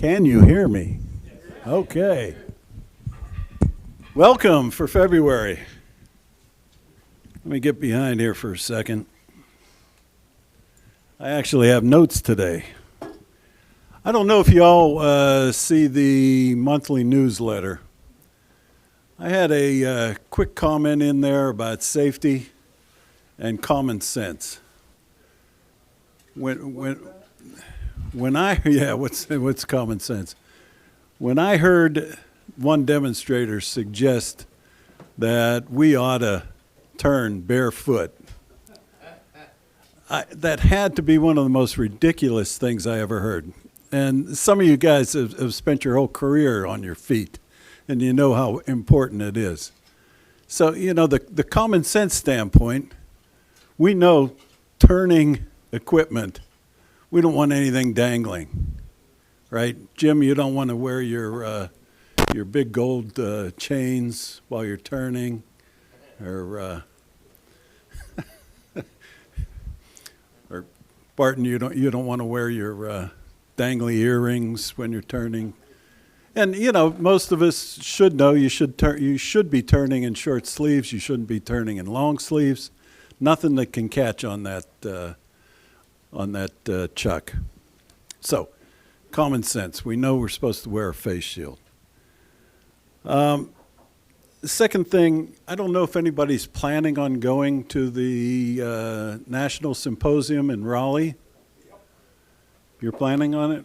Can you hear me? Okay. Welcome for February. Let me get behind here for a second. I actually have notes today. I don't know if y'all see the monthly newsletter. I had a quick comment in there about safety and common sense. When I what's common sense? When I heard one demonstrator suggest that we ought to turn barefoot, that had to be one of the most ridiculous things I ever heard. And some of you guys have spent your whole career on your feet, and you know how important it is. So, the common sense standpoint, we know turning equipment, we don't want anything dangling, right? Jim, you don't want to wear your big gold chains while you're turning, or or Barton, you don't want to wear your dangly earrings when you're turning. And most of us should know you should be turning in short sleeves. You shouldn't be turning in long sleeves. Nothing that can catch on that chuck. So, common sense. We know we're supposed to wear a face shield. The second thing, I don't know if anybody's planning on going to the National Symposium in Raleigh. You're planning on it?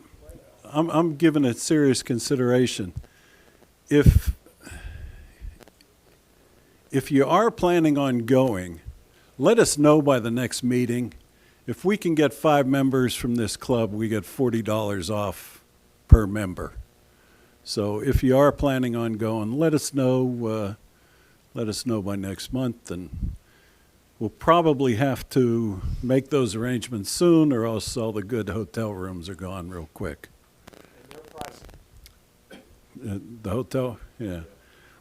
I'm giving it serious consideration. If you are planning on going, let us know by the next meeting. If we can get 5 members from this club, we get $40 off per member. So if you are planning on going, let us know. Let us know by next month, and we'll probably have to make those arrangements soon, or else all the good hotel rooms are gone real quick. The hotel, yeah.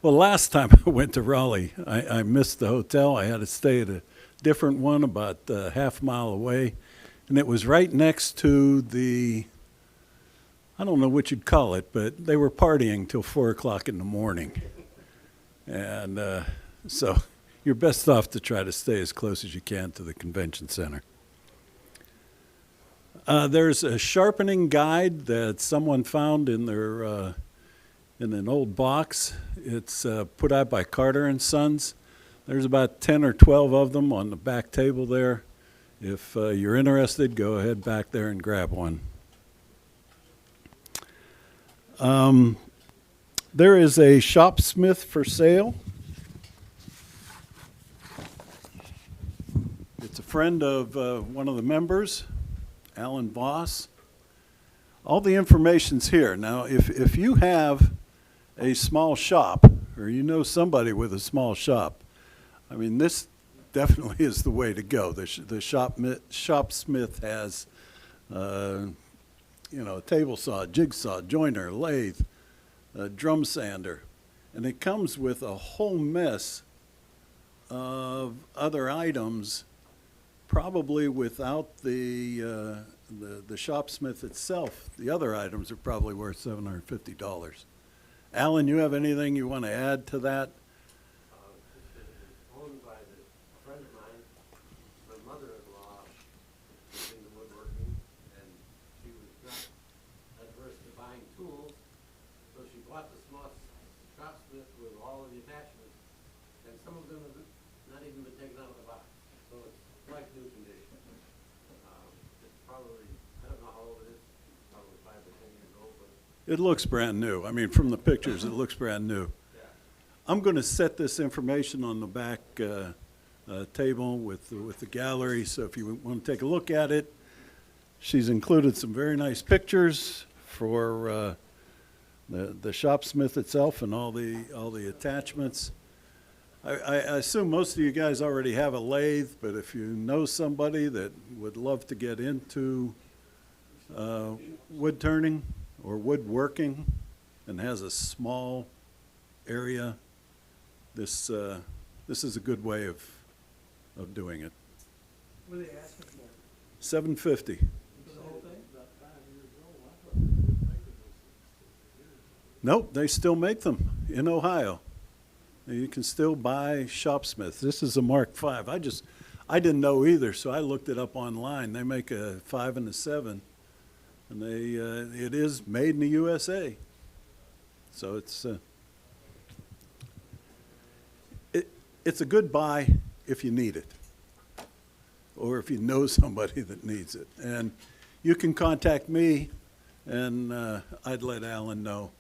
Well, last time I went to Raleigh, I missed the hotel. I had to stay at a different one about half a mile away, and it was right next to the, I don't know what you'd call it, but they were partying till 4 o'clock in the morning. And so you're best off to try to stay as close as you can to the convention center. There's a sharpening guide that someone found in their in an old box. It's put out by Carter & Sons. There's about 10 or 12 of them on the back table there. If you're interested, go ahead back there and grab one. There is a shopsmith for sale. It's a friend of one of the members, Alan Voss. All the information's here. Now, if you have a small shop, or you know somebody with a small shop, I mean, this definitely is the way to go. The shopsmith has, a table saw, jigsaw, joiner, lathe, a drum sander, and it comes with a whole mess of other items, probably without the shopsmith itself. The other items are probably worth $750. Alan, you have anything you want to add to that? It's owned by a friend of mine. My mother-in-law was into woodworking, and she was not adverse to buying tools, so she bought the small shopsmith with all of the attachments, and some of them have not even been taken out of the box, so it's like new condition. It's probably, I don't know how old it is, probably 5 or 10 years old, but It looks brand new. I mean, from the pictures, it looks brand new. I'm going to set this information on the back table with the gallery, so if you want to take a look at it, she's included some very nice pictures for the shopsmith itself and all the attachments. I assume most of you guys already have a lathe, but if you know somebody that would love to get into wood turning or woodworking and has a small area, this is a good way of doing it. What are they asking for? $750. For the whole thing? About 5 years old. I thought they would make it Nope, they still make them in Ohio. You can still buy Shopsmith. This is a Mark V. I didn't know either, so I looked it up online. They make a 5 and a 7, and it is made in the USA. So it's a good buy if you need it, or if you know somebody that needs it. And you can contact me, and I'd let Alan know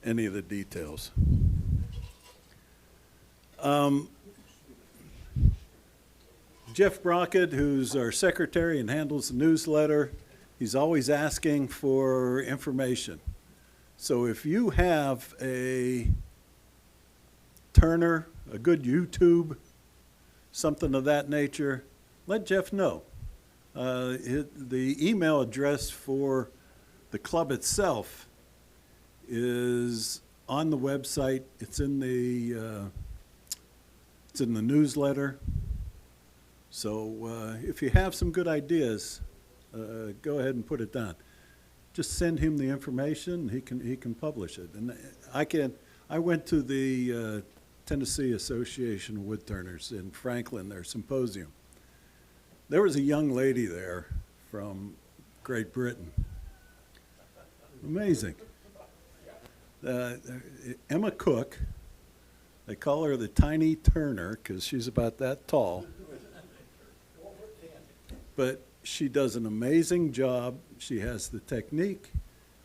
any of the details. Jeff Brockett, who's our secretary and handles the newsletter, he's always asking for information. So if you have a Turner, a good YouTube, something of that nature, let Jeff know. The email address for the club itself is on the website. It's in the newsletter. So if you have some good ideas, go ahead and put it down. Just send him the information. He can publish it. And I went to the Tennessee Association of Woodturners in Franklin, their symposium. There was a young lady there from Great Britain. Amazing. Emma Cook. They call her the Tiny Turner because she's about that tall. But she does an amazing job. She has the technique.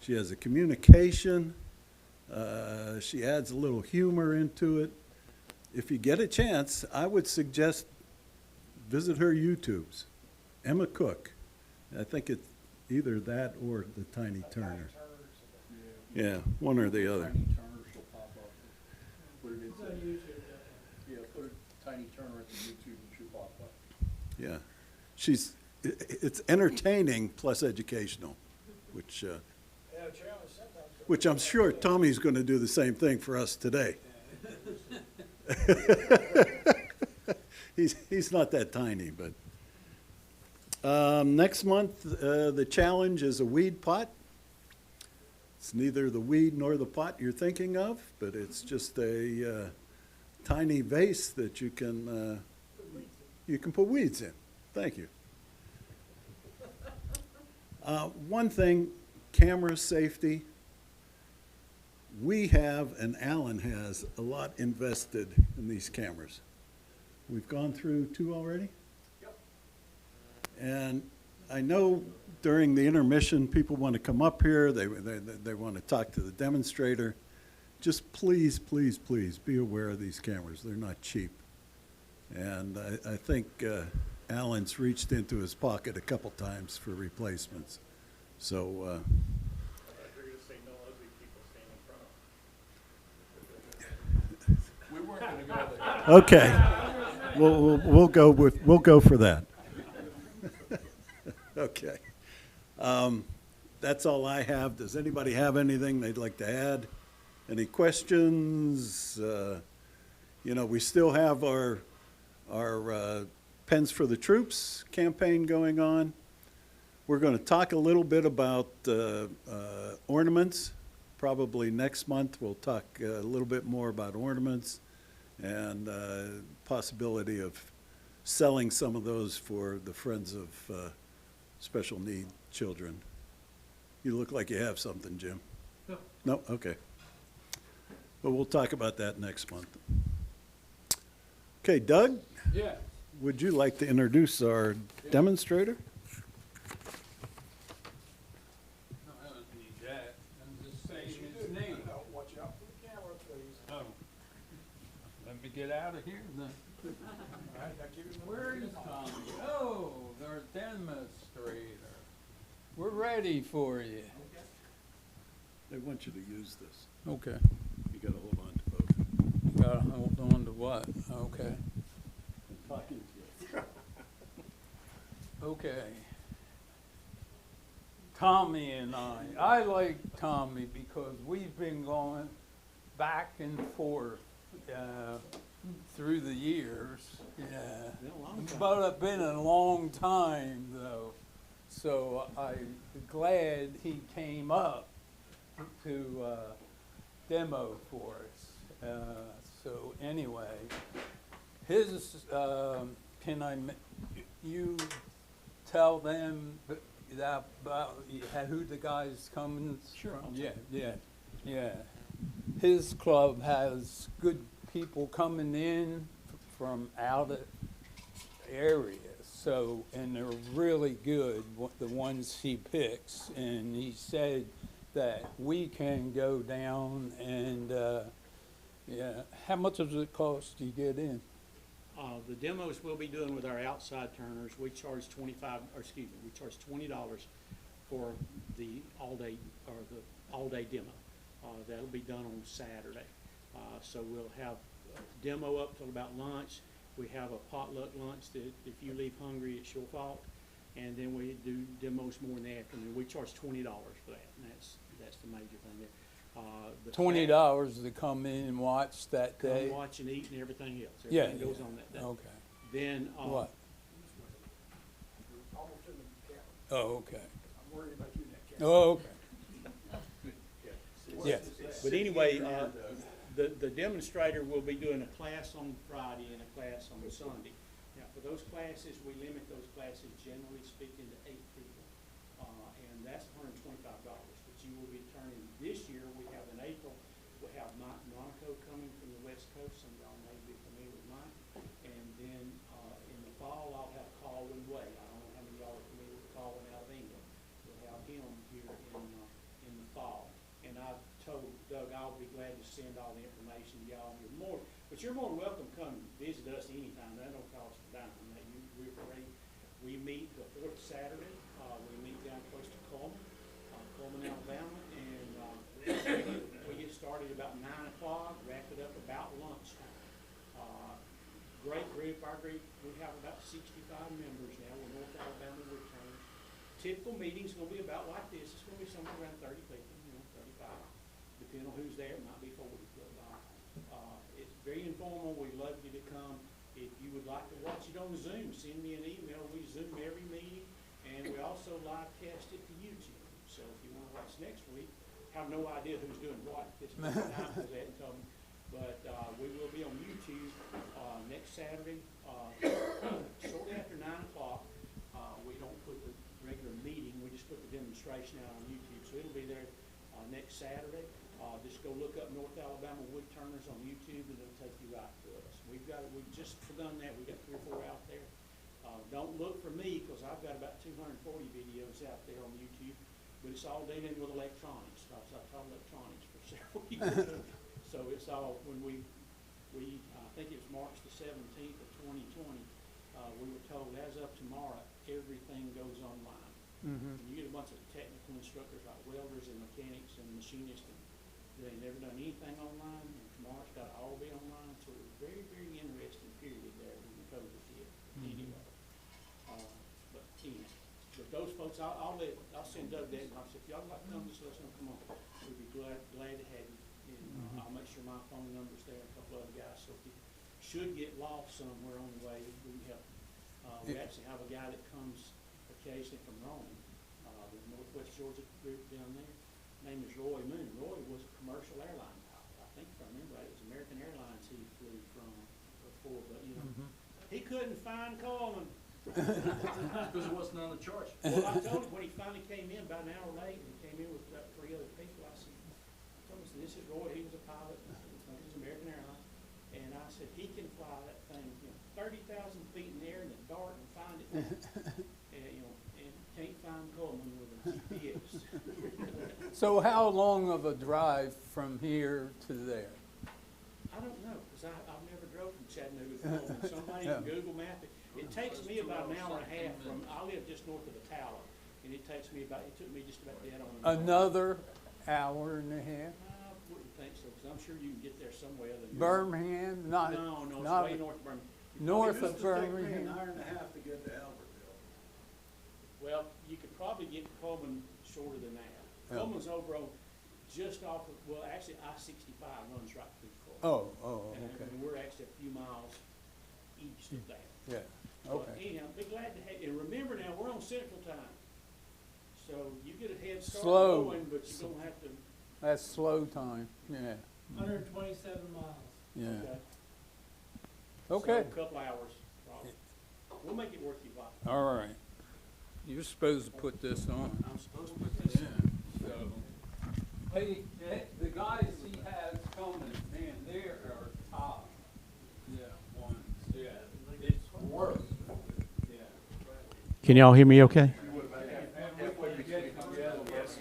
She has the communication. She adds a little humor into it. If you get a chance, I would suggest visit her YouTubes. Emma Cook. I think it's either that or the Tiny Turner. Yeah, one or the other. Tiny Turners will pop up. Put it into, yeah, put a Tiny Turner into YouTube and she'll pop up. Yeah, it's entertaining plus educational, which I'm sure Tommy's going to do the same thing for us today. He's not that tiny, but next month the challenge is a weed pot. It's neither the weed nor the pot you're thinking of, but it's just a tiny vase that you can put weeds in. Thank you. One thing, camera safety. We have, and Alan has, a lot invested in these cameras. We've gone through 2 already? Yep. And I know during the intermission, people want to come up here, they want to talk to the demonstrator. Just please, please, please be aware of these cameras. They're not cheap. And I think Alan's reached into his pocket a couple times for replacements. So We weren't gonna go there. okay, we'll go for that. Okay, that's all I have. Does anybody have anything they'd like to add? Any questions? We still have our Pens for the Troops campaign going on. We're going to talk a little bit about ornaments. Probably next month we'll talk a little bit more about ornaments and possibility of selling some of those for the Friends of Special Need Children. You look like you have something, Jim. No. No? Okay. But we'll talk about that next month. Okay, Doug, Yeah. would you like to introduce our demonstrator? No, I don't need that. I'm just saying his name. Watch out for the camera, please. Oh. Let me get out of here then. All right, now give him the. Where is Tommy? Oh, our demonstrator. We're ready for you. They want you to use this. Okay. You gotta hold on to both. You gotta hold on to what? Okay. I'm talking to you. Okay. Tommy and I like Tommy because we've been going back and forth through the years. Yeah. But it's been a long time though. So I'm glad he came up to demo for us. So anyway, his, you tell them that about who the guy's coming Sure, from? I'll Yeah, tell yeah. His club has good people coming in from out of areas, so, and they're really good, the ones he picks. And he said that we can go down and, yeah, how much does it cost to get in? The demos we'll be doing with our outside turners, we charge $20 for the all-day demo. That'll be done on Saturday. So we'll have a demo up till about lunch. We have a potluck lunch that if you leave hungry, it's your fault. And then we do demos more in the afternoon. We charge $20 for that, and that's the major thing there. $20 to come in and watch that day? Come watch and eat and everything else. Yeah, Everything goes on that day. okay. Then, What? Almost in the cabin. Oh, okay. I'm worried about you in that cabin. Oh, okay. Yeah. But anyway, the demonstrator will be doing a class on Friday and a class on Sunday. Now, for those classes, we limit those classes, generally speaking, to 8 people. And that's $125. But you will be turning, this year, we have in April, we have Mike Monaco coming from the West Coast. Some of y'all may be familiar with Mike. And then in the fall, I'll have Colin Way. I don't know how many of y'all are familiar with Colin out of England. We'll have him here in the fall. And I've told Doug I'll be glad to send all the information to y'all. But you're more than welcome to come visit us anytime. That don't cost a dime. We're free. We meet the 4th Saturday. We meet down close to Coleman, Alabama, and we get started about 9 o'clock, wrap it up about lunchtime. Great group. Our group, we have about 65 members now. We're North Alabama Woodturners. Typical meeting's going to be about like this. It's going to be somewhere around 30 people, 35. Depending on who's there, it might be 40. But it's very informal. We'd love you to come. If you would like to watch it on Zoom, send me an email. We Zoom every meeting, and we also live cast it to YouTube. So if you want to watch next week, have no idea who's doing what at this point in time for that and tell me. But we will be on YouTube next Saturday, shortly after 9 o'clock. We don't put the regular meeting, we just put the demonstration out on YouTube. So it'll be there next Saturday. Just go look up North Alabama Woodturners on YouTube, and it'll take you right to us. We've just begun that. We've got 3 or 4 out there. Don't look for me, because I've got about 240 videos out there on YouTube, but it's all dealing with electronics. I've taught electronics for several years. So it's all, when I think it was March the 17th of 2020, we were told as of tomorrow, everything goes online. Mm-hmm. And you get a bunch of technical instructors like welders and mechanics and machinists, and they've never done anything online, and tomorrow's got to all be online. So it was a very, very interesting period there when the COVID hit. Anyway, but those folks, I'll send Doug that, and I'll say, if y'all like to come, just let us know, come on. We'd be glad to have you. And I'll make sure my phone number's there, a couple other guys, so if you should get lost somewhere on the way, we can help. We actually have a guy that comes occasionally from Rome, the Northwest Georgia group down there. Name is Roy Moon. Roy was a commercial airline pilot. I think if I remember right, it was American Airlines he flew from before, but he couldn't find Coleman. Because it wasn't on the charts. Well, I told him when he finally came in, about an hour late, and he came in with about 3 other people. I told him, this is Roy. He was a pilot. He was American Airlines. And I said, he can fly that thing 30,000 feet in the air in the dark and find it. And can't find Coleman with a GPS. So how long of a drive from here to there? I don't know, because I've never drove from Chattanooga to Coleman. Somebody can Google map it. It takes me about an hour and a half from, I live just north of the tower, and it took me just about dead on. Another hour and a half? I wouldn't think so, because I'm sure you can get there some way other than. Birmingham, not, No, it's not way north of Birmingham. north It of used to take me Birmingham? an hour and a half to get to Albertville. Well, you could probably get to Coleman shorter than that. Yeah. Coleman's over on, just off of, well, actually, I-65 runs right through Coleman. Oh, And okay, we're actually a few miles east of that. yeah, But okay. anyhow, be glad to have, and remember now, we're on Central Time. So you get a head start Slow. going, but you're gonna have to That's slow time, yeah, 127 miles. yeah. So Okay, a couple hours, probably. We'll make it worth your while. all right. You're supposed to put this on. I'm supposed to put this Yeah, so, hey, the guys he has coming, man, they are top. Yeah, ones, yeah, it's worth it, yeah. Can y'all hear me okay? And we can get together, yes.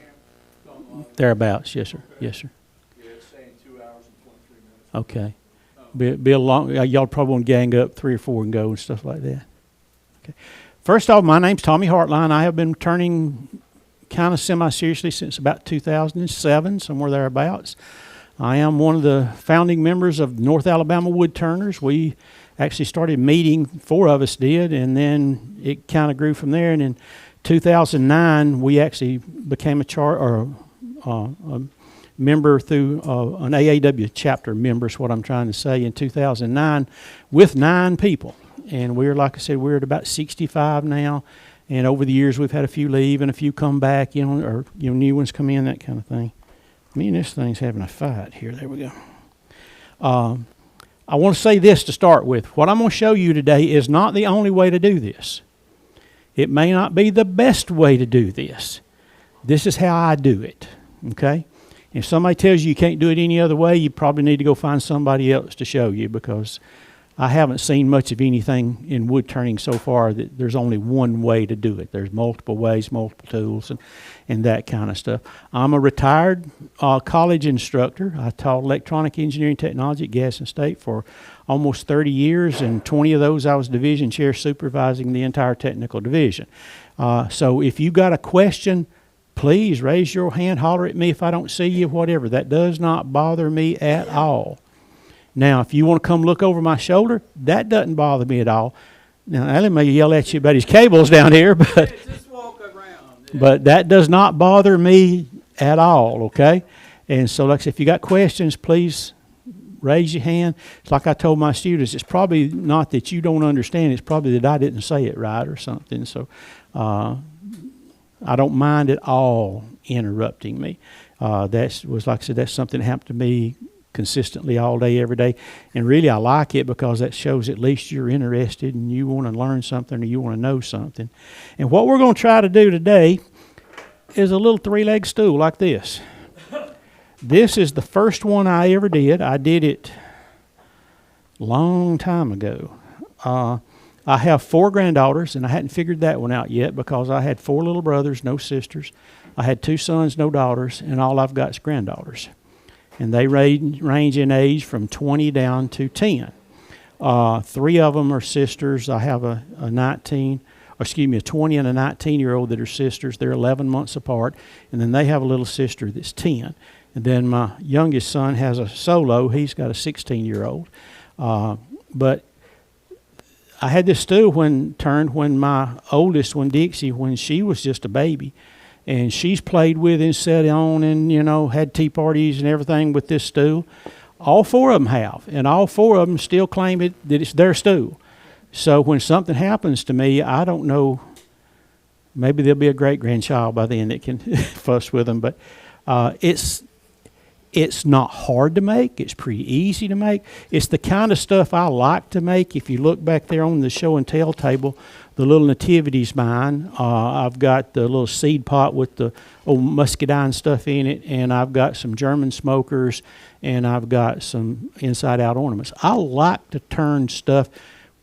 Thereabouts, yes, sir. Yes, sir. Yeah, it's saying 2 hours and 23 minutes. Okay. Be a long, y'all probably want to gang up 3 or 4 and go and stuff like that. Okay. First off, my name's Tommy Hartline. I have been turning kind of semi-seriously since about 2007, somewhere thereabouts. I am one of the founding members of North Alabama Woodturners. We actually started meeting, 4 of us did, and then it kind of grew from there. And in 2009, we actually became a member through an AAW chapter member is what I'm trying to say in 2009 with 9 people. And we're, like I said, we're at about 65 now. And over the years, we've had a few leave and a few come back, or new ones come in, that kind of thing. Me and this thing's having a fight here. There we go. I want to say this to start with. What I'm going to show you today is not the only way to do this. It may not be the best way to do this. This is how I do it, okay? If somebody tells you can't do it any other way, you probably need to go find somebody else to show you, because I haven't seen much of anything in wood turning so far that there's only one way to do it. There's multiple ways, multiple tools, and that kind of stuff. I'm a retired college instructor. I taught electronic engineering technology at Gaston State for almost 30 years, and 20 of those I was division chair supervising the entire technical division. So if you got a question, please raise your hand, holler at me if I don't see you, whatever. That does not bother me at all. Now, if you want to come look over my shoulder, that doesn't bother me at all. Now, Alan may yell at you about his cables down here, but Just walk around. but that does not bother me at all, okay? And so, like I said, if you got questions, please raise your hand. It's like I told my students, it's probably not that you don't understand, it's probably that I didn't say it right or something. So I don't mind at all interrupting me. That was, like I said, that's something that happened to me consistently all day, every day. And really, I like it because that shows at least you're interested and you want to learn something or you want to know something. And what we're going to try to do today is a little 3-leg stool like this. This is the first one I ever did. I did it a long time ago. I have 4 granddaughters, and I hadn't figured that one out yet because I had 4 little brothers, no sisters. I had 2 sons, no daughters, and all I've got is granddaughters. And they range in age from 20 down to 10. 3 of them are sisters. I have a 20 and a 19-year-old that are sisters. They're 11 months apart. And then they have a little sister that's 10. And then my youngest son has a solo. He's got a 16-year-old. But I had this stool when my oldest one, Dixie, when she was just a baby. And she's played with and sat on and, had tea parties and everything with this stool. All 4 of them have. And all 4 of them still claim that it's their stool. So when something happens to me, I don't know. Maybe there'll be a great-grandchild by then that can fuss with them. But it's not hard to make. It's pretty easy to make. It's the kind of stuff I like to make. If you look back there on the show and tell table, the little nativity's mine. I've got the little seed pot with the old muscadine stuff in it, and I've got some German smokers, and I've got some inside-out ornaments. I like to turn stuff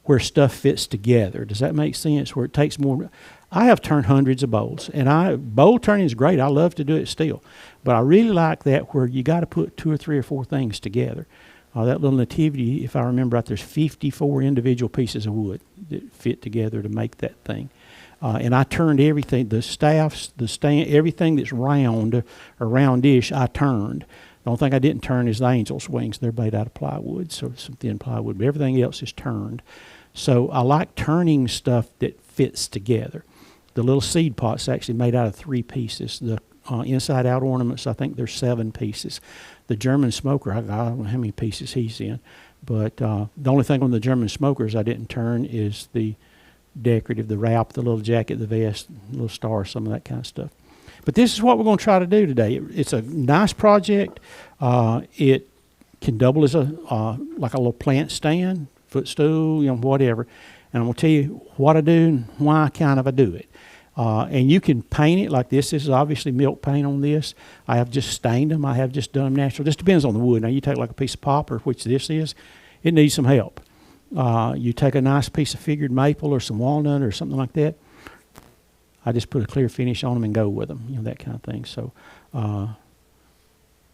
where stuff fits together. Does that make sense? Where it takes more. I have turned hundreds of bowls, and bowl turning is great. I love to do it still. But I really like that where you got to put 2 or 3 or 4 things together. That little nativity, if I remember right, there's 54 individual pieces of wood that fit together to make that thing. And I turned everything, the staffs, the stand, everything that's round or roundish, I turned. The only thing I didn't turn is the angel's wings. They're made out of plywood, so some thin plywood. But everything else is turned. So I like turning stuff that fits together. The little seed pot's actually made out of 3 pieces. The inside-out ornaments, I think there's 7 pieces. The German smoker, I don't know how many pieces he's in. But the only thing on the German smokers I didn't turn is the decorative, the wrap, the little jacket, the vest, little star, some of that kind of stuff. But this is what we're going to try to do today. It's a nice project. It can double as a like a little plant stand, footstool, whatever. And I'm going to tell you what I do and why kind of I do it. And you can paint it like this. This is obviously milk paint on this. I have just stained them. I have just done them natural. Just depends on the wood. Now you take like a piece of poplar, which this is, it needs some help. You take a nice piece of figured maple or some walnut or something like that. I just put a clear finish on them and go with them, that kind of thing. So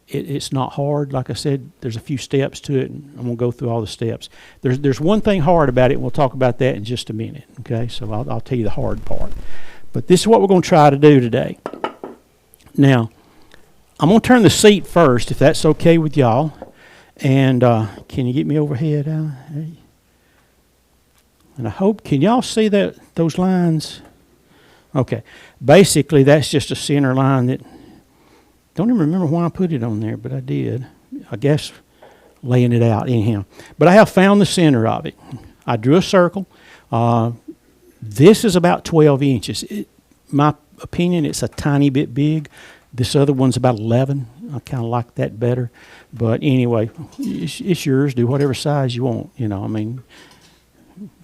it's not hard. Like I said, there's a few steps to it, and I'm going to go through all the steps. There's one thing hard about it, and we'll talk about that in just a minute, okay? So I'll tell you the hard part. But this is what we're going to try to do today. Now, I'm going to turn the seat first, if that's okay with y'all. And can you get me overhead, Alan? Hey. And I hope, can y'all see those lines? Okay. Basically, that's just a center line that, don't even remember why I put it on there, but I did. I guess laying it out anyhow. But I have found the center of it. I drew a circle. This is about 12 inches. My opinion, it's a tiny bit big. This other one's about 11. I kind of like that better. But anyway, it's yours. Do whatever size you want.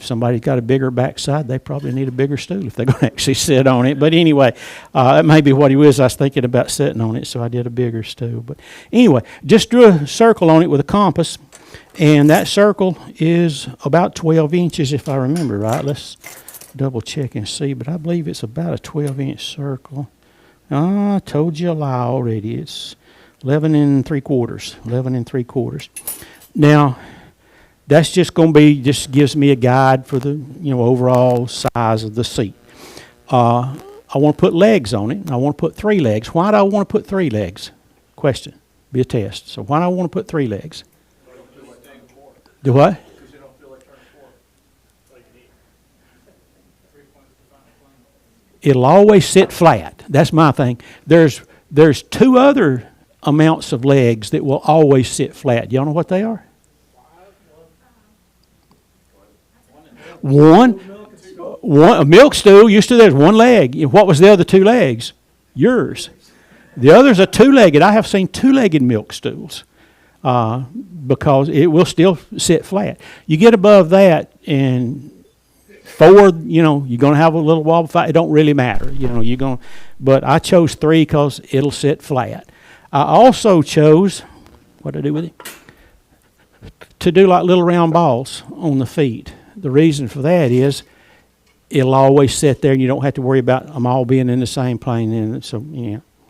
If somebody's got a bigger backside, they probably need a bigger stool if they're going to actually sit on it. But anyway, that may be what he was. I was thinking about sitting on it, so I did a bigger stool. But anyway, just drew a circle on it with a compass. And that circle is about 12 inches, if I remember right. Let's double check and see, but I believe it's about a 12-inch circle. I told you a lie already. It's 11 3/4. Now, that's just going to be, just gives me a guide for the, overall size of the seat. I want to put legs on it. I want to put 3 legs. Why do I want to put 3 legs? Question. Be a test. So why do I want to put 3 legs? Do what? Because you don't feel like turning 4. Like you need. 3 points to find a plane. It'll always sit flat. That's my thing. There's 2 other amounts of legs that will always sit flat. Y'all know what they are? One, a milk stool. Used to there's 1 leg. What was the other 2 legs? Yours. The other's a 2-legged. I have seen 2-legged milk stools. Because it will still sit flat. You get above that and 4, you're going to have a little wobble fight. It don't really matter, you're going. But I chose 3 because it'll sit flat. I also chose, what did I do with it? To do like little round balls on the feet. The reason for that is it'll always sit there and you don't have to worry about them all being in the same plane. And so,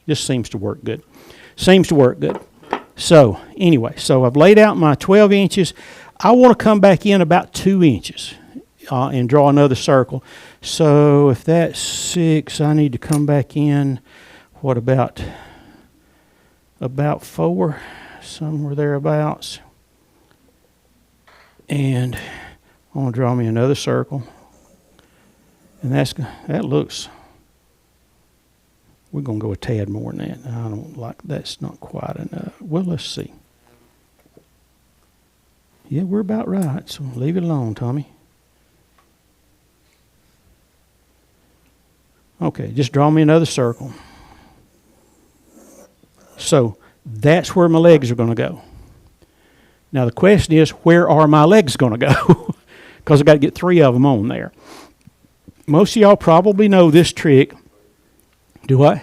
just seems to work good. So, anyway, I've laid out my 12 inches. I want to come back in about 2 inches and draw another circle. So, if that's 6, I need to come back in, what about 4, somewhere thereabouts. And I want to draw me another circle. And that looks, we're going to go a tad more than that. I don't like, that's not quite enough. Well, let's see. Yeah, we're about right, so leave it alone, Tommy. Okay, just draw me another circle. So that's where my legs are going to go. Now the question is, where are my legs going to go? Because I've got to get 3 of them on there. Most of y'all probably know this trick. Do what?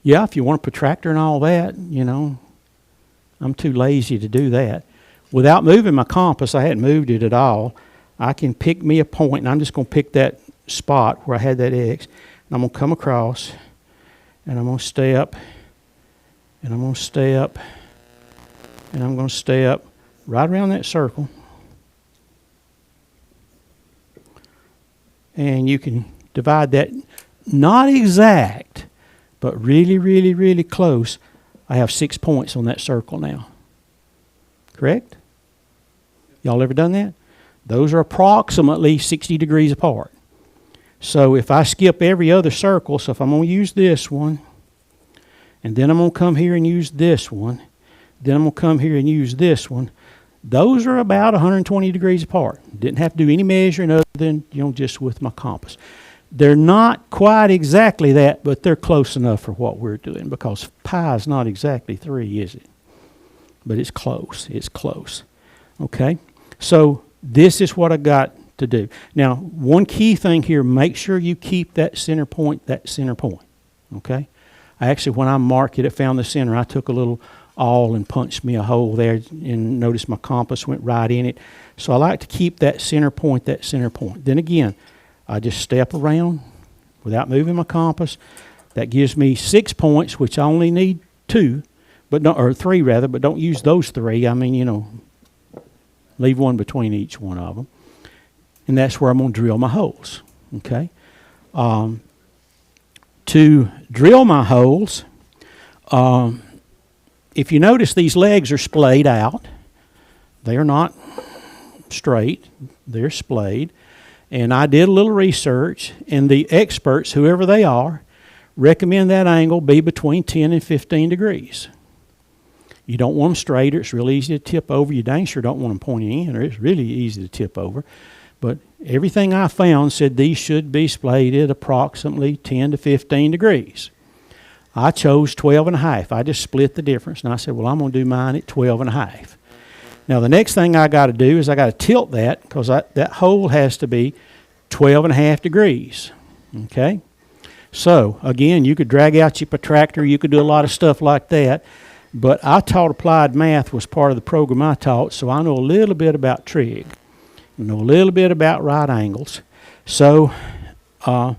Yeah, if you want a protractor and all that, I'm too lazy to do that. Without moving my compass, I hadn't moved it at all. I can pick me a point, and I'm just going to pick that spot where I had that X. And I'm going to come across, and I'm going to step, and I'm going to step, and I'm going to step right around that circle. And you can divide that, not exact, but really, really, really close. I have 6 points on that circle now. Correct? Y'all ever done that? Those are approximately 60 degrees apart. So if I skip every other circle, so if I'm going to use this one, and then I'm going to come here and use this one, then I'm going to come here and use this one, those are about 120 degrees apart. Didn't have to do any measuring other than, just with my compass. They're not quite exactly that, but they're close enough for what we're doing, because pi is not exactly 3, is it? But it's close. It's close. Okay? So this is what I got to do. Now, one key thing here, make sure you keep that center point. Okay? I actually, when I marked it, I found the center. I took a little awl and punched me a hole there, and noticed my compass went right in it. So I like to keep that center point. Then again, I just step around without moving my compass. That gives me 6 points, which I only need 2, or 3 rather, but don't use those 3. I mean, leave one between each one of them. And that's where I'm going to drill my holes. Okay? To drill my holes, if you notice, these legs are splayed out. They are not straight. They're splayed. And I did a little research, and the experts, whoever they are, recommend that angle be between 10 and 15 degrees. You don't want them straight, or it's really easy to tip over. You dang sure don't want them pointing in, or it's really easy to tip over. But everything I found said these should be splayed at approximately 10 to 15 degrees. I chose 12 and a half. I just split the difference, and I said, well, I'm going to do mine at 12 and a half. Now, the next thing I got to do is I got to tilt that, because that hole has to be 12 and a half degrees. Okay? So, again, you could drag out your protractor. You could do a lot of stuff like that. But I taught applied math, was part of the program I taught, so I know a little bit about trig. I know a little bit about right angles. So, I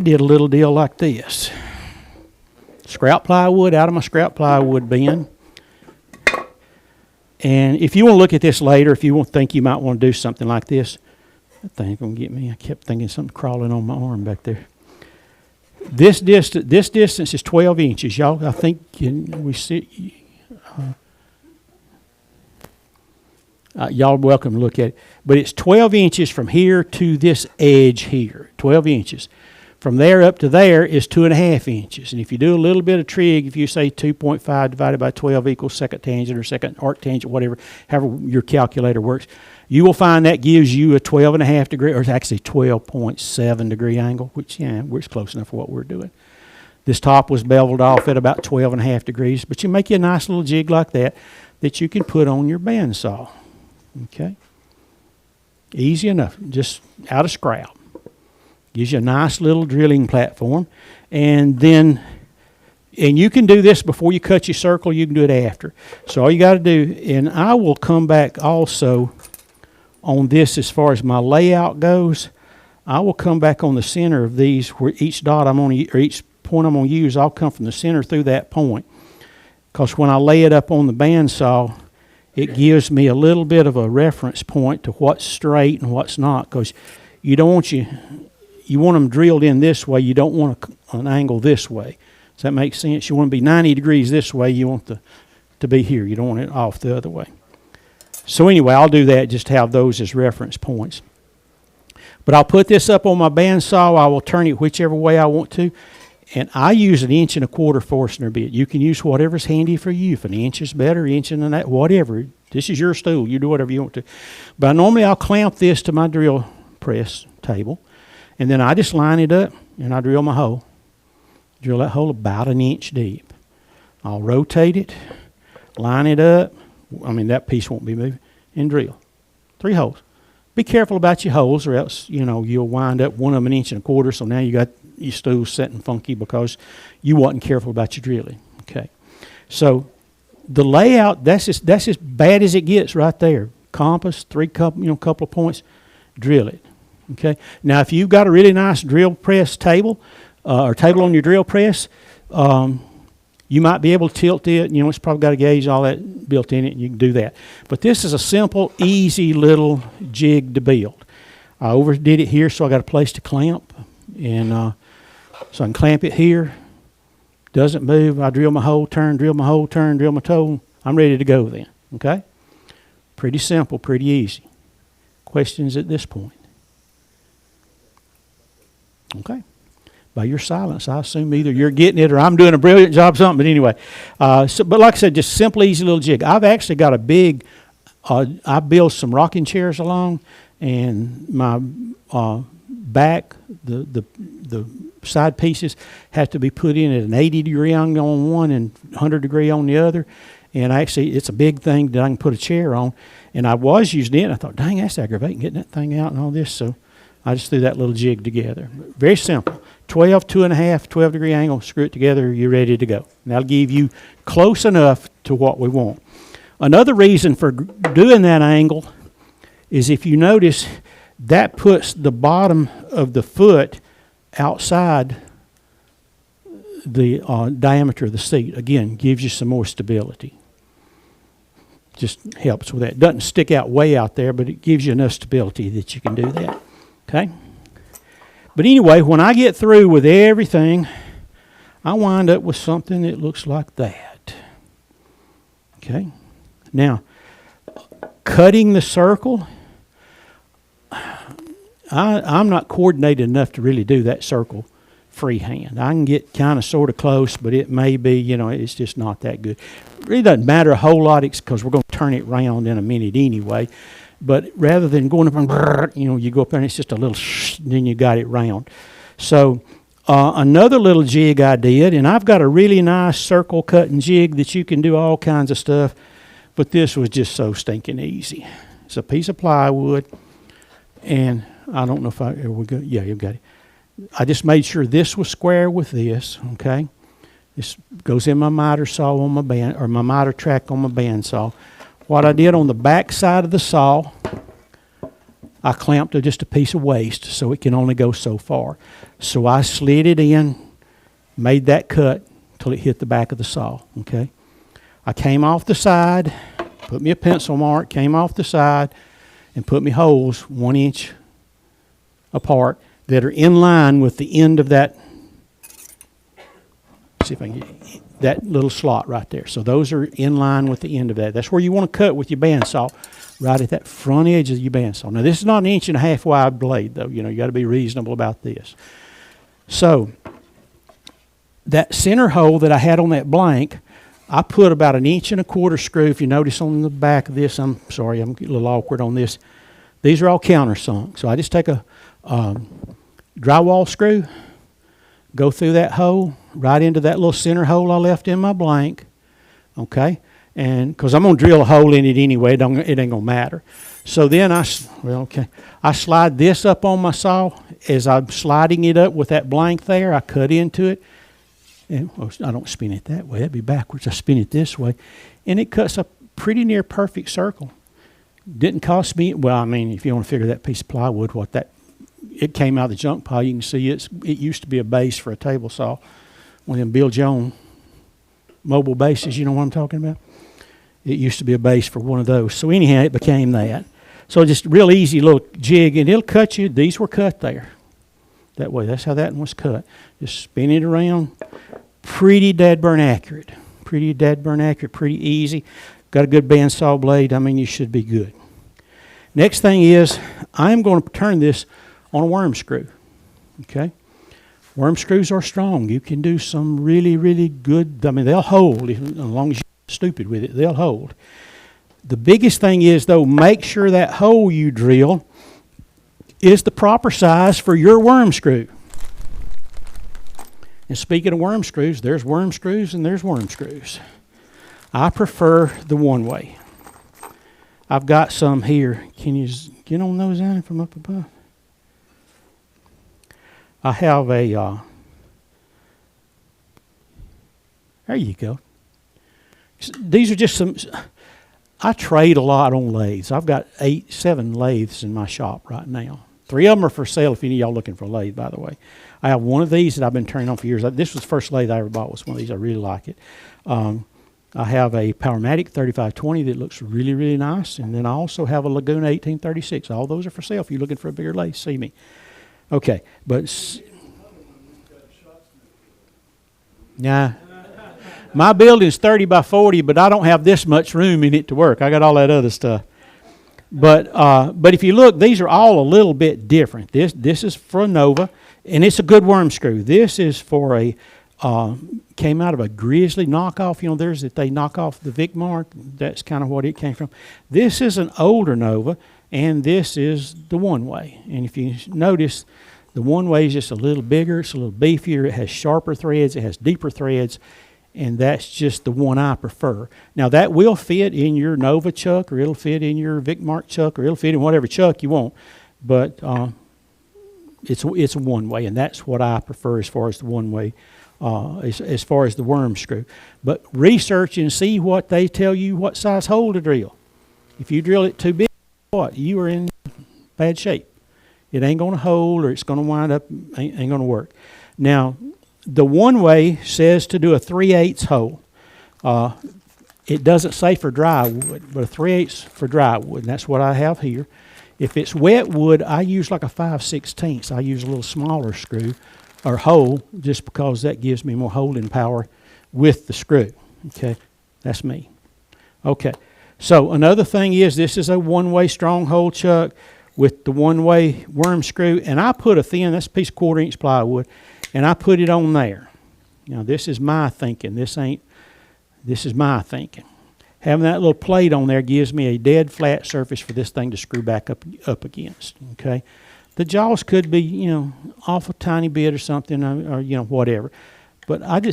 did a little deal like this. Scrap plywood out of my scrap plywood bin. And if you want to look at this later, if you think you might want to do something like this, that thing's going to get me. I kept thinking something crawling on my arm back there. This distance is 12 inches, y'all. I think we see. Y'all are welcome to look at it. But it's 12 inches from here to this edge here. 12 inches. From there up to there is 2.5 inches. And if you do a little bit of trig, if you say 2.5 divided by 12 equals second tangent or second arc tangent, whatever, however your calculator works, you will find that gives you a 12.5 degree, or actually 12.7 degree angle, which, yeah, we're close enough for what we're doing. This top was beveled off at about 12.5 degrees, but you make you a nice little jig like that you can put on your bandsaw. Okay? Easy enough, just out of scrap. Gives you a nice little drilling platform. And you can do this before you cut your circle. You can do it after. So all you got to do, and I will come back also on this as far as my layout goes. I will come back on the center of these, where each dot or each point I'm going to use, I'll come from the center through that point. Because when I lay it up on the bandsaw, it gives me a little bit of a reference point to what's straight and what's not. Because you don't want you want them drilled in this way. You don't want an angle this way. Does that make sense? You want to be 90 degrees this way. You want to be here. You don't want it off the other way. So anyway, I'll do that, just have those as reference points. But I'll put this up on my bandsaw. I will turn it whichever way I want to. And I use 1 1/4 Forstner bit. You can use whatever's handy for you. If 1 inch is better, 1 inch and that, whatever. This is your stool. You do whatever you want to. But normally I'll clamp this to my drill press table. And then I just line it up, and I drill my hole. Drill that hole about 1 inch deep. I'll rotate it, line it up. I mean, that piece won't be moving. And drill. 3 holes. Be careful about your holes, or else, you'll wind up one of them 1 1/4 inches, so now you got your stool setting funky because you wasn't careful about your drilling. Okay. So the layout, that's as bad as it gets right there. Compass, couple of points, drill it. Okay. Now, if you've got a really nice drill press table, or table on your drill press, you might be able to tilt it. It's probably got a gauge, all that built in it, and you can do that. But this is a simple, easy little jig to build. I overdid it here, so I got a place to clamp, and so I can clamp it here. Doesn't move. I drill my hole, turn, drill my hole, turn, drill my toe. I'm ready to go then. Okay. Pretty simple, pretty easy. Questions at this point? Okay. By your silence, I assume either you're getting it or I'm doing a brilliant job something. But anyway, but like I said, just simple, easy little jig. I've actually got a big, I build some rocking chairs along, and my back, the side pieces have to be put in at an 80-degree angle on one and 100-degree on the other. And actually, it's a big thing that I can put a chair on. And I was using it, and I thought, dang, that's aggravating, getting that thing out and all this. So I just threw that little jig together. Very simple. 12, 2.5, 12-degree angle, screw it together, you're ready to go. And that'll give you close enough to what we want. Another reason for doing that angle is if you notice, that puts the bottom of the foot outside the diameter of the seat. Again, gives you some more stability. Just helps with that. It doesn't stick out way out there, but it gives you enough stability that you can do that. Okay? But anyway, when I get through with everything, I wind up with something that looks like that. Okay? Now, cutting the circle, I'm not coordinated enough to really do that circle freehand. I can get kind of sort of close, but it may be, it's just not that good. It really doesn't matter a whole lot because we're going to turn it round in a minute anyway. But rather than going up and, you go up there and it's just a little then you got it round. So another little jig I did, and I've got a really nice circle cutting jig that you can do all kinds of stuff, but this was just so stinking easy. It's a piece of plywood, and I don't know if yeah, you got it. I just made sure this was square with this, okay? This goes in my miter saw on my band, or my miter track on my bandsaw. What I did on the back side of the saw, I clamped just a piece of waste so it can only go so far. So I slid it in, made that cut till it hit the back of the saw, okay? I came off the side, put me a pencil mark, came off the side, and put me holes 1 inch apart that are in line with the end of that. See if I can get that little slot right there. So those are in line with the end of that. That's where you want to cut with your bandsaw, right at that front edge of your bandsaw. Now this is not an 1.5 inch wide blade though. You got to be reasonable about this. So that center hole that I had on that blank, I put about 1.25 inch screw. If you notice on the back of this, I'm sorry, I'm getting a little awkward on this. These are all countersunk. So I just take a drywall screw, go through that hole, right into that little center hole I left in my blank, okay? And because I'm going to drill a hole in it anyway, it ain't going to matter. So then I slide this up on my saw. As I'm sliding it up with that blank there, I cut into it. And I don't spin it that way. That'd be backwards. I spin it this way. And it cuts a pretty near perfect circle. Didn't cost me, well, I mean, if you want to figure that piece of plywood, it came out of the junk pile. You can see it used to be a base for a table saw. One of them Bill Jones mobile bases, you know what I'm talking about? It used to be a base for one of those. So anyhow, it became that. So just real easy little jig, and it'll cut you. These were cut there. That way, that's how that one was cut. Just spin it around. Pretty dead burn accurate. Pretty easy. Got a good bandsaw blade. I mean, you should be good. Next thing is, I'm going to turn this on a worm screw. Okay? Worm screws are strong. You can do some really, really good, I mean, they'll hold. As long as you're stupid with it, they'll hold. The biggest thing is, though, make sure that hole you drill is the proper size for your worm screw. And speaking of worm screws, there's worm screws and there's worm screws. I prefer the one way. I've got some here. Can you get on those out from up above? I have a, there you go. These are just some, I trade a lot on lathes. I've got 7 lathes in my shop right now. 3 of them are for sale if any of y'all looking for a lathe, by the way. I have one of these that I've been turning on for years. This was the first lathe I ever bought, was one of these. I really like it. I have a Powermatic 3520 that looks really, really nice. And then I also have a Laguna 1836. All those are for sale. If you're looking for a bigger lathe, see me. Okay, but nah. My building's 30 by 40, but I don't have this much room in it to work. I got all that other stuff. But if you look, these are all a little bit different. This is for a Nova, and it's a good worm screw. This is for a came out of a Grizzly knockoff. You know, there's that they knock off the Vic Mark. That's kind of what it came from. This is an older Nova, and this is the one-way. And if you notice, the one-way is just a little bigger, it's a little beefier, it has sharper threads, it has deeper threads, and that's just the one I prefer. Now, that will fit in your Nova chuck, or it'll fit in your Vicmark chuck, or it'll fit in whatever chuck you want, but it's a one-way, and that's what I prefer as far as the one-way, as far as the worm screw. But research and see what they tell you what size hole to drill. If you drill it too big, what? You are in bad shape. It ain't going to hold, or it's going to wind up, ain't going to work. Now, the one-way says to do a 3/8 hole. It doesn't say for dry wood, but a 3/8 for dry wood, and that's what I have here. If it's wet wood, I use like a 5/16. I use a little smaller screw or hole just because that gives me more holding power with the screw. Okay, that's me. Okay, so another thing is this is a one-way strong hole chuck with the one-way worm screw, and I put that's a piece of 1/4 inch plywood, and I put it on there. Now this is my thinking. This is my thinking. Having that little plate on there gives me a dead flat surface for this thing to screw back up against. Okay, the jaws could be off a tiny bit or something, or whatever, but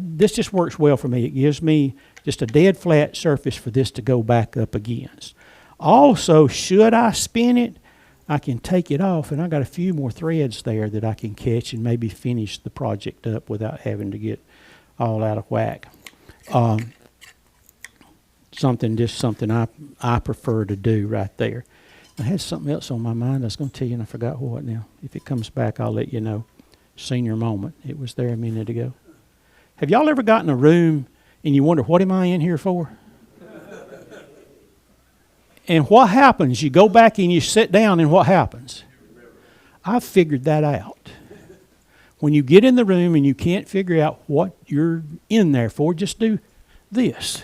this just works well for me. It gives me just a dead flat surface for this to go back up against. Also, should I spin it, I can take it off, and I got a few more threads there that I can catch and maybe finish the project up without having to get all out of whack. Something I prefer to do right there. I had something else on my mind I was going to tell you, and I forgot what now. If it comes back, I'll let you know. Senior moment. It was there a minute ago. Have y'all ever gotten a room and you wonder, what am I in here for? And what happens? You go back and you sit down, and what happens? I've figured that out. When you get in the room and you can't figure out what you're in there for, just do this.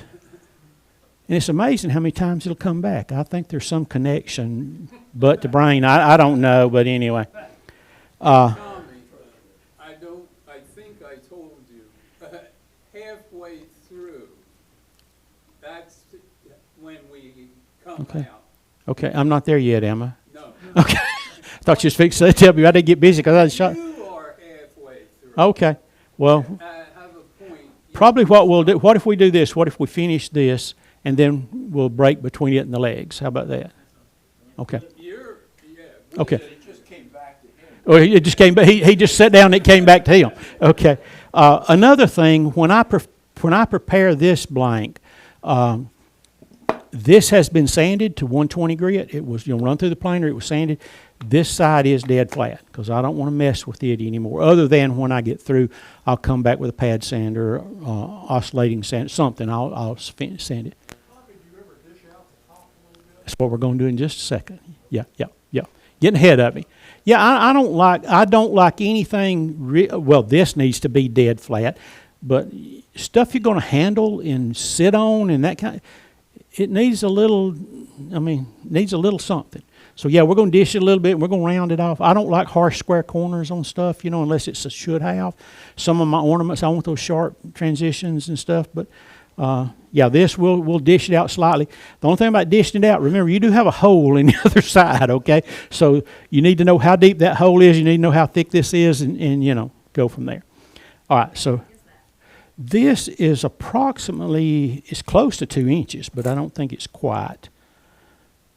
And it's amazing how many times it'll come back. I think there's some connection, but the brain, I don't know, but anyway. Tommy, I think I told you, halfway through, that's when we come out. Okay, I'm not there yet, am I? No. Okay. I thought you was fixing to tell me I didn't get busy because I was shot. You are halfway through. Okay, well, I have a point. probably what we'll do, what if we do this? What if we finish this, and then we'll break between it and the legs? How about that? Okay. Okay. It just came back to him. Well, it just came back. He just sat down and it came back to him. Okay. Another thing, when I prepare this blank, this has been sanded to 120 grit. It was run through the planer. It was sanded. This side is dead flat because I don't want to mess with it anymore. Other than when I get through, I'll come back with a pad sander, oscillating sand, something. I'll sand it. Did you ever dish out the top a little bit? That's what we're going to do in just a second. Yeah. Getting ahead of me. Yeah, I don't like anything. Well, this needs to be dead flat, but stuff you're going to handle and sit on and that kind, it needs a little. Needs a little something. So yeah, we're going to dish it a little bit. And we're going to round it off. I don't like harsh square corners on stuff, unless it's a should have. Some of my ornaments, I want those sharp transitions and stuff, but. Yeah, this we'll dish it out slightly. The only thing about dishing it out, remember, you do have a hole in the other side, okay? So you need to know how deep that hole is. You need to know how thick this is and go from there. All right, so this is approximately, it's close to 2 inches, but I don't think it's quite.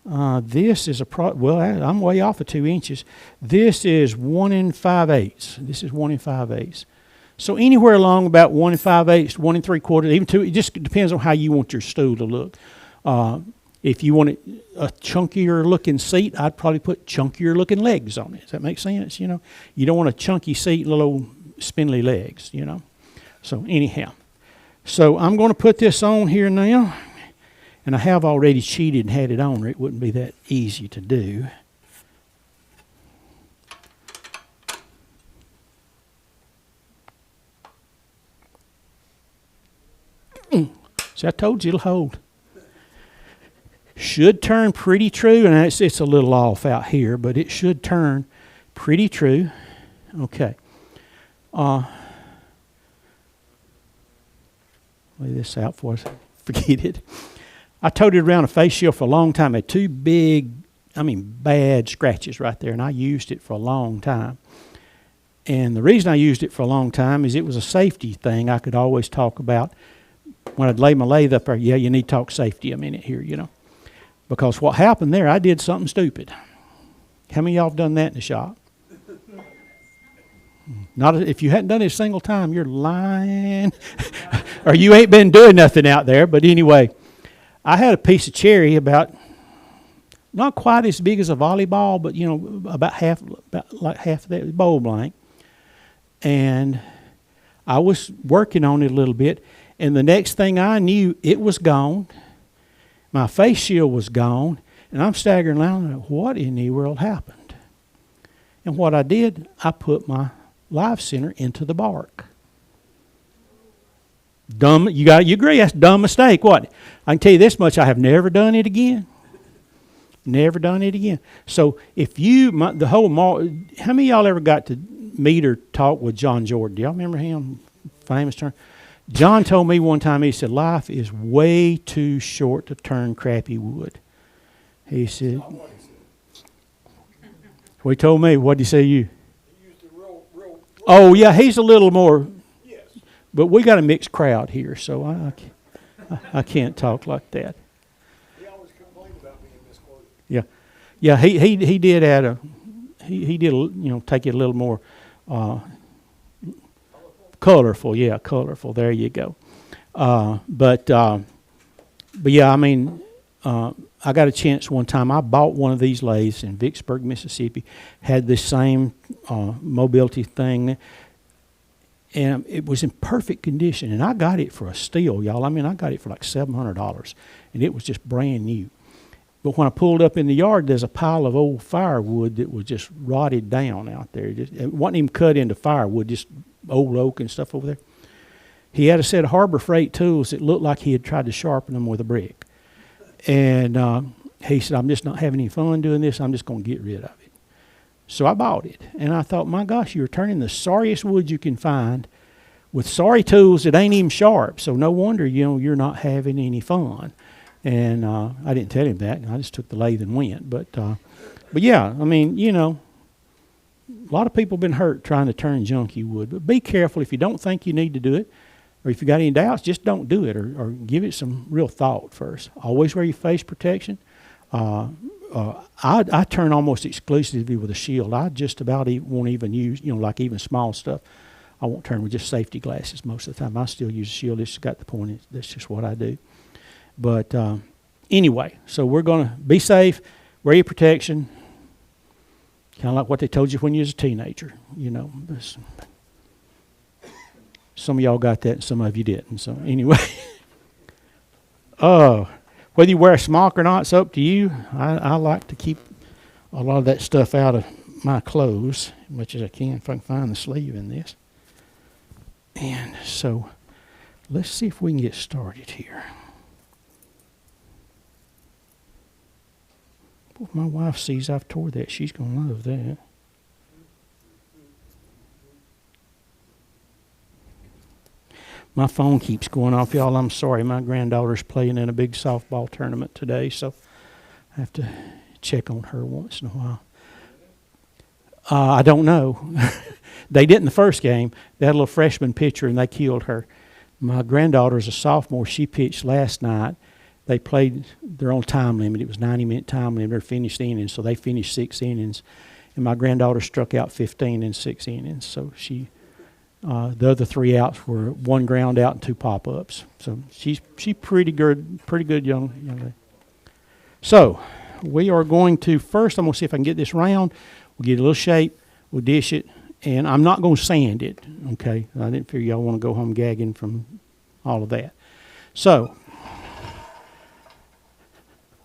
This is I'm way off of 2 inches. This is 1 5/8. This is 1 5/8. So anywhere along about 1 5/8, 1 3/4, even 2, it just depends on how you want your stool to look. If you want a chunkier looking seat, I'd probably put chunkier looking legs on it. Does that make sense? You don't want a chunky seat, little spindly legs, So anyhow, so I'm going to put this on here now, and I have already cheated and had it on, or it wouldn't be that easy to do. See, I told you it'll hold. Should turn pretty true, and it's a little off out here, but it should turn pretty true. Okay. Lay this out for us. Forget it. I toted around a face shield for a long time. I had 2 big bad scratches right there, and I used it for a long time. And the reason I used it for a long time is it was a safety thing I could always talk about. When I'd lay my lathe up there, yeah, you need to talk safety a minute here, you know. Because what happened there, I did something stupid. How many of y'all have done that in the shop? Not if you hadn't done it a single time, you're lying. Or you ain't been doing nothing out there. But anyway, I had a piece of cherry about not quite as big as a volleyball, but you know, about like half of that bowl blank. And I was working on it a little bit, and the next thing I knew, it was gone. My face shield was gone, and I'm staggering around, what in the world happened? And what I did, I put my live center into the bark. Dumb, you agree, that's a dumb mistake, wasn't it? I can tell you this much, I have never done it again. Never done it again. So if you, how many of y'all ever got to meet or talk with John Jordan? Do y'all remember him? Famous term. John told me one time, he said, life is way too short to turn crappy wood. He said, what he told me, what did he say to you? He used the real. Oh, yeah, he's a little more, Yes. but we got a mixed crowd here, so I can't talk like that. He always complained about being misquoted. Yeah, he did add he did, you know, take it a little more colorful. Yeah, colorful. There you go. But yeah, I mean, I got a chance one time. I bought one of these lathes in Vicksburg, Mississippi. Had this same mobility thing, and it was in perfect condition. And I got it for a steal, y'all. I mean, I got it for like $700, and it was just brand new. But when I pulled up in the yard, there's a pile of old firewood that was just rotted down out there. It wasn't even cut into firewood, just old oak and stuff over there. He had a set of Harbor Freight tools that looked like he had tried to sharpen them with a brick. And he said, I'm just not having any fun doing this. I'm just going to get rid of it. So I bought it. And I thought, my gosh, you're turning the sorriest wood you can find with sorry tools that ain't even sharp. So no wonder, you know, you're not having any fun. And I didn't tell him that. I just took the lathe and went. But yeah, I mean, you know, a lot of people have been hurt trying to turn junky wood. But be careful if you don't think you need to do it, or if you got any doubts, just don't do it, or give it some real thought first. Always wear your face protection. I turn almost exclusively with a shield. I just about won't even use, you know, like even small stuff. I won't turn with just safety glasses most of the time. I still use a shield. It's got the point. That's just what I do. But anyway, so we're going to be safe, wear your protection, kind of like what they told you when you was a teenager, you know. Some of y'all got that and some of you didn't. So anyway, whether you wear a smock or not, it's up to you. I like to keep a lot of that stuff out of my clothes as much as I can if I can find the sleeve in this. And so let's see if we can get started here. If my wife sees I've tore that, she's going to love that. My phone keeps going off, y'all. I'm sorry. My granddaughter's playing in a big softball tournament today, so I have to check on her once in a while. I don't know. They didn't the first game. They had a little freshman pitcher, and they killed her. My granddaughter's a sophomore. She pitched last night. They played their own time limit. It was 90-minute time limit. They finished innings, so they finished 6 innings. And my granddaughter struck out 15 in 6 innings. So she, the other 3 outs were 1 ground out and 2 pop-ups. So she's pretty good young lady. So we are going to first. I'm going to see if I can get this round. We'll get a little shape. We'll dish it, and I'm not going to sand it. Okay, I didn't figure y'all want to go home gagging from all of that. So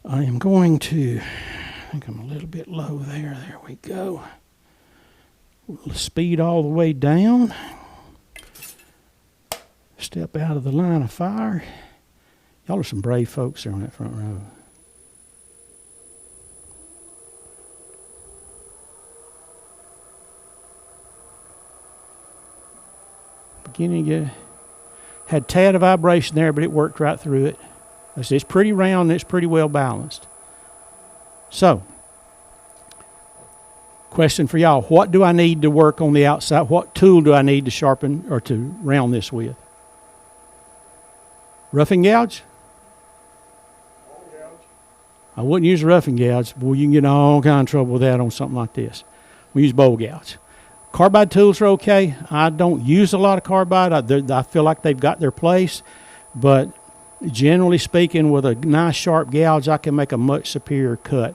I am going to, I think I'm a little bit low there. There we go. We'll speed all the way down. Step out of the line of fire. Y'all are some brave folks there on that front row. Beginning to get, had a tad of vibration there, but it worked right through it. It's pretty round and it's pretty well balanced. So, Question for y'all. What do I need to work on the outside? What tool do I need to sharpen or to round this with? Roughing gouge? I wouldn't use a roughing gouge. Boy, you can get in all kind of trouble with that on something like this. We use bowl gouge. Carbide tools are okay. I don't use a lot of carbide. I feel like they've got their place. But generally speaking, with a nice sharp gouge, I can make a much superior cut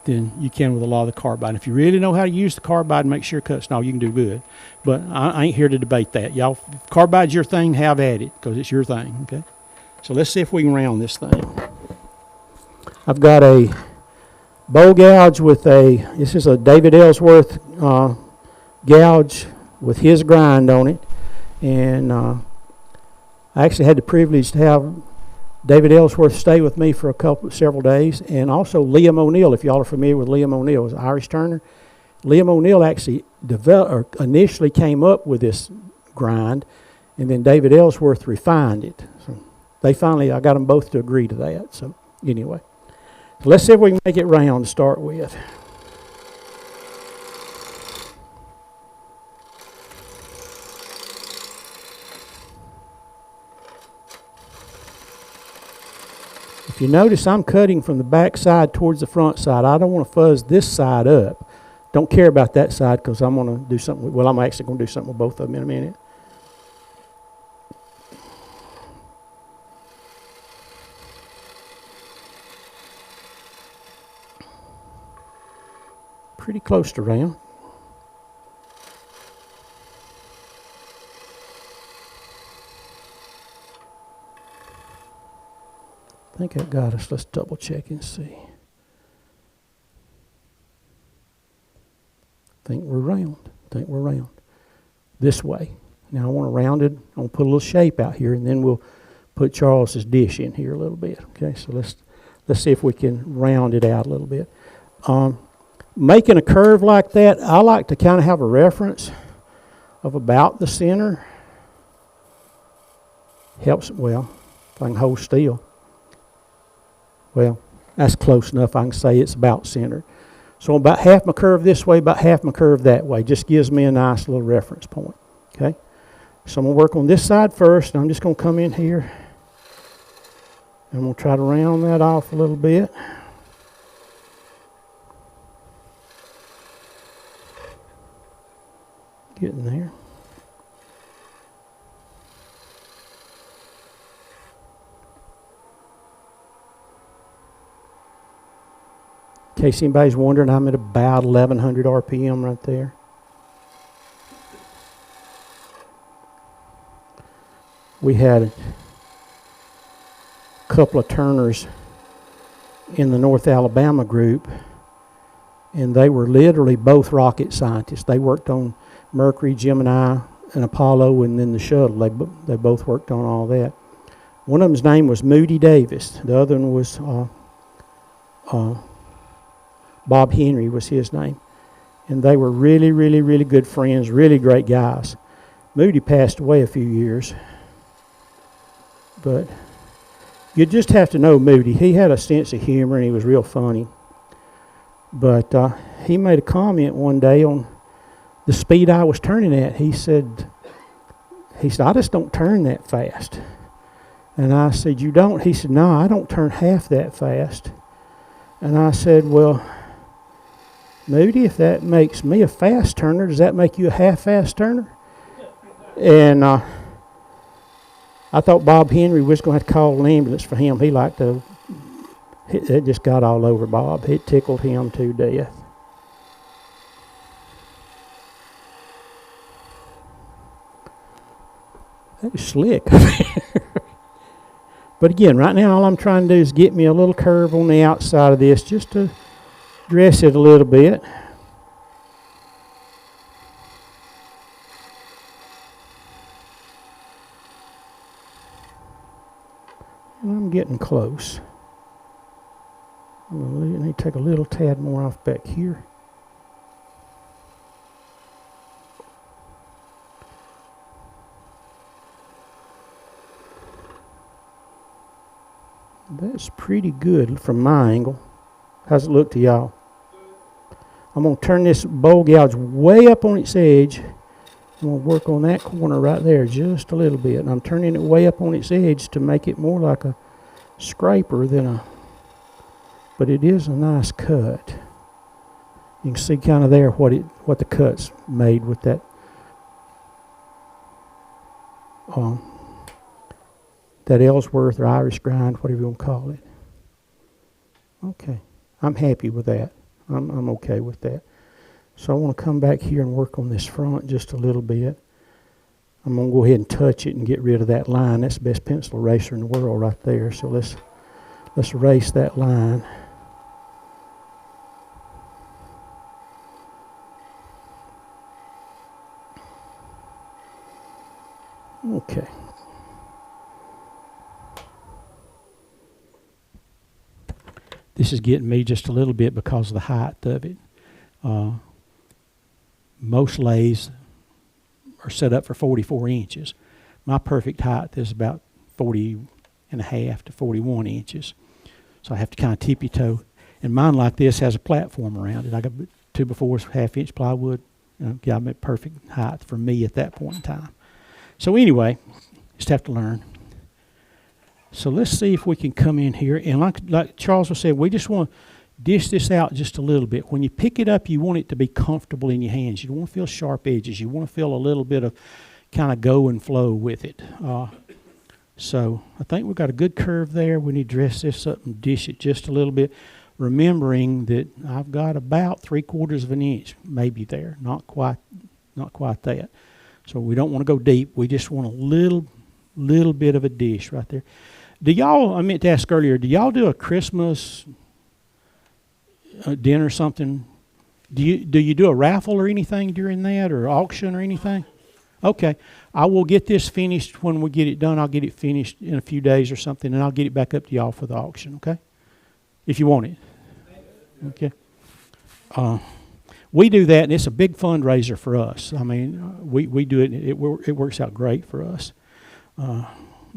than you can with a lot of the carbide. If you really know how to use the carbide and make sure it cuts, no, you can do good. But I ain't here to debate that. Y'all, if carbide's your thing, have at it, because it's your thing, okay? So let's see if we can round this thing. I've got a bowl gouge with this is a David Ellsworth gouge with his grind on it. And I actually had the privilege to have David Ellsworth stay with me for several days, and also Liam O'Neill, if y'all are familiar with Liam O'Neill, is an Irish turner. Liam O'Neill actually initially came up with this grind, and then David Ellsworth refined it. So I got them both to agree to that. So anyway, so let's see if we can make it round to start with. If you notice, I'm cutting from the back side towards the front side. I don't want to fuzz this side up. Don't care about that side because I'm going to do something. Well, I'm actually going to do something with both of them in a minute. Pretty close to round. I think that got us. Let's double check and see. I think we're round. This way. Now I want to round it. I want to put a little shape out here, and then we'll put Charles's dish in here a little bit. Okay, so let's see if we can round it out a little bit. Making a curve like that, I like to kind of have a reference of about the center. Helps, well, if I can hold still. Well, that's close enough. I can say it's about centered. So about half my curve this way, about half my curve that way. Just gives me a nice little reference point. Okay? So I'm going to work on this side first, and I'm just going to come in here. I'm going to try to round that off a little bit. Getting there. In case anybody's wondering, I'm at about 1100 RPM right there. We had a couple of turners in the North Alabama group, and they were literally both rocket scientists. They worked on Mercury, Gemini, and Apollo, and then the shuttle. They both worked on all that. One of them's name was Moody Davis. The other one was Bob Henry was his name. And they were really, really, really good friends, really great guys. Moody passed away a few years. But you just have to know Moody. He had a sense of humor, and he was real funny. But he made a comment one day on the speed I was turning at. He said, I just don't turn that fast. And I said, you don't? He said, no, I don't turn half that fast. And I said, well, Moody, if that makes me a fast turner, does that make you a half-fast turner? And I thought Bob Henry was going to have to call an ambulance for him. He liked to, it just got all over Bob. It tickled him to death. That was slick. But again, right now all I'm trying to do is get me a little curve on the outside of this just to dress it a little bit. And I'm getting close. I need to take a little tad more off back here. That's pretty good from my angle. How's it look to y'all? I'm going to turn this bowl gouge way up on its edge. I'm going to work on that corner right there just a little bit. And I'm turning it way up on its edge to make it more like a scraper than a, but it is a nice cut. You can see kind of there what the cut's made with that that Ellsworth or Irish grind, whatever you want to call it. Okay, I'm happy with that. I'm okay with that. So I want to come back here and work on this front just a little bit. I'm going to go ahead and touch it and get rid of that line. That's the best pencil eraser in the world right there. So let's erase that line. Okay. This is getting me just a little bit because of the height of it. Most lathes are set up for 44 inches. My perfect height is about 40 and a half to 41 inches. So I have to kind of tippy toe. And mine like this has a platform around it. I got 2x4 half-inch plywood. Got me perfect height for me at that point in time. So anyway, just have to learn. So let's see if we can come in here. And like Charles was saying, we just want to dish this out just a little bit. When you pick it up, you want it to be comfortable in your hands. You don't want to feel sharp edges. You want to feel a little bit of kind of go and flow with it. So I think we've got a good curve there. We need to dress this up and dish it just a little bit, remembering that I've got about 3/4 of an inch maybe there, not quite that. So we don't want to go deep. We just want a little bit of a dish right there. Do y'all, I meant to ask earlier, do y'all do a Christmas dinner or something? Do you do a raffle or anything during that, or auction or anything? Okay. I will get this finished when we get it done. I'll get it finished in a few days or something, and I'll get it back up to y'all for the auction, okay? If you want it. Okay. We do that, and it's a big fundraiser for us. I mean, we do it. It works out great for us.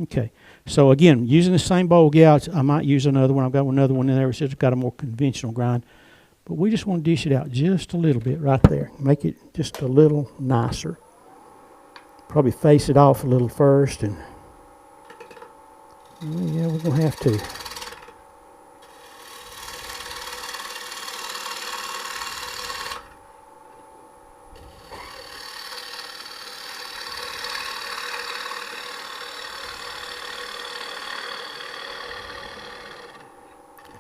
Okay. So again, using the same bowl gouge, I might use another one. I've got another one in there which has got a more conventional grind. But we just want to dish it out just a little bit right there. Make it just a little nicer. Probably face it off a little first. And yeah, we're going to have to.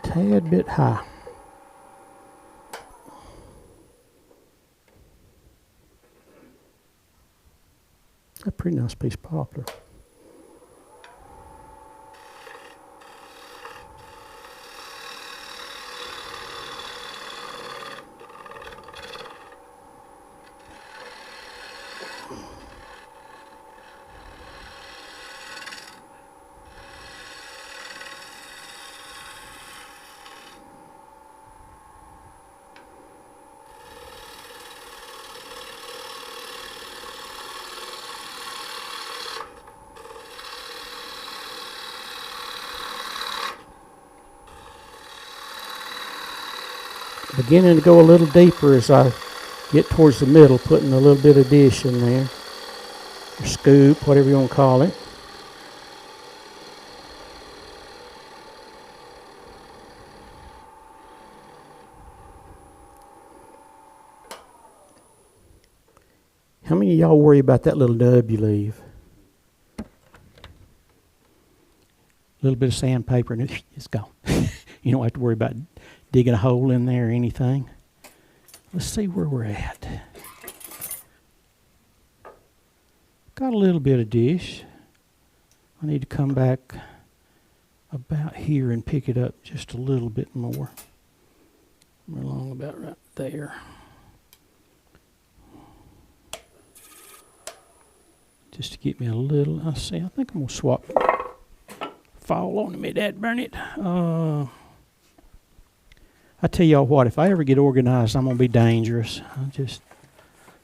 Tad bit high. A pretty nice piece of poplar. Beginning to go a little deeper as I get towards the middle, putting a little bit of dish in there, or scoop, whatever you want to call it. How many of y'all worry about that little nub you leave? A little bit of sandpaper and it's gone. You don't have to worry about digging a hole in there or anything. Let's see where we're at. Got a little bit of dish. I need to come back about here and pick it up just a little bit more. We're along about right there. Just to get me a little, I think I'm going to swap. Fall on me, Dad, burn it. I tell y'all what, if I ever get organized, I'm going to be dangerous. I'll just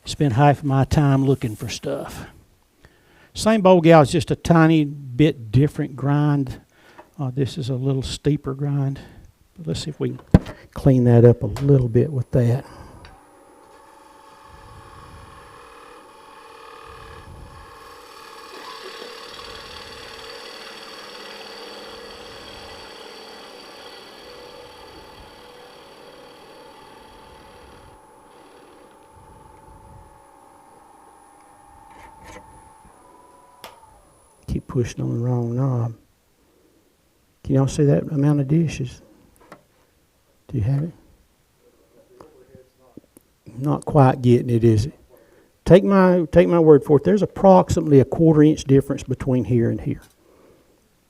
spend half of my time looking for stuff. Same bowl gouge, just a tiny bit different grind. This is a little steeper grind. But let's see if we can clean that up a little bit with that. pushing on the wrong knob. Can y'all see that amount of dishes? Do you have it? Not quite getting it, is it? Take my word for it. There's approximately a 1/4 inch difference between here and here.